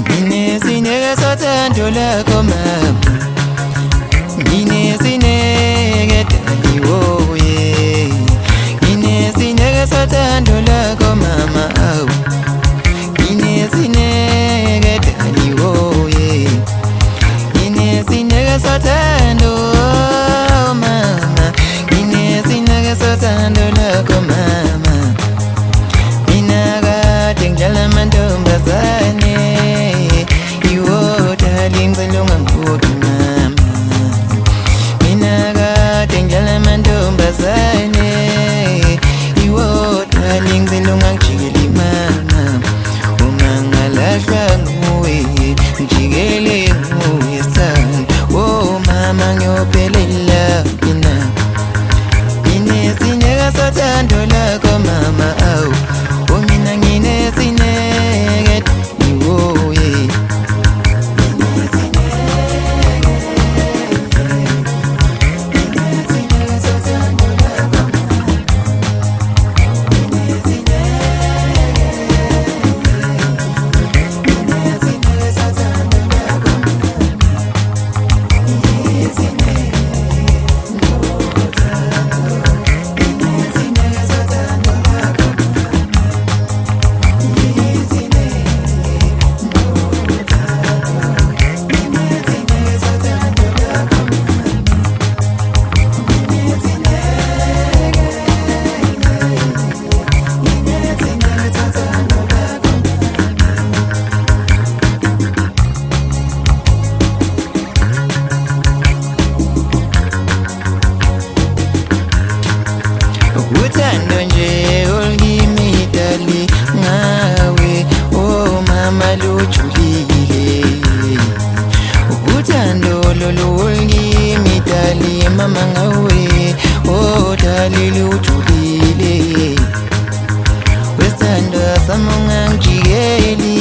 Nginesineke sothando lakho mama, nginesineke daliwoye. Nginesineke sothando lakho mama, awu nginesineke daliwoye. Nginesineke sothando mama, nginesineke sothando lakho mama. Mina kade ngidlala amantombazane, ngicela ungangibhodi mama. Mina kade ngidlala amantombazane, darling ngicela ungangijikeli mama. Uma ngalahlwa nguwe ngijikele nguwe sana. Oh mama ngiyophelela mina. Nginesineke sothando lakho mama, awu oh mina nginesineke daliwoye. Uthando nje olungimi dali ngawe, oh mama lujulile. Uthando lolu olungimi dali mama ngawe, oh dali lujulile. Wesithando sami ungangijikeli,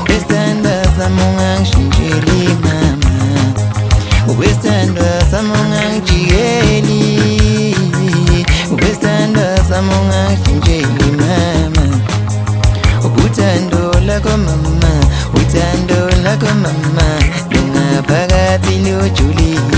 wesithando sami ungangishintsheli mama. Wesithando sami ungangijikeli, wesithando sami ungangishintsheli mama. Uthando lakho mama, uthando lakho mama, lungaphakathi lujulile.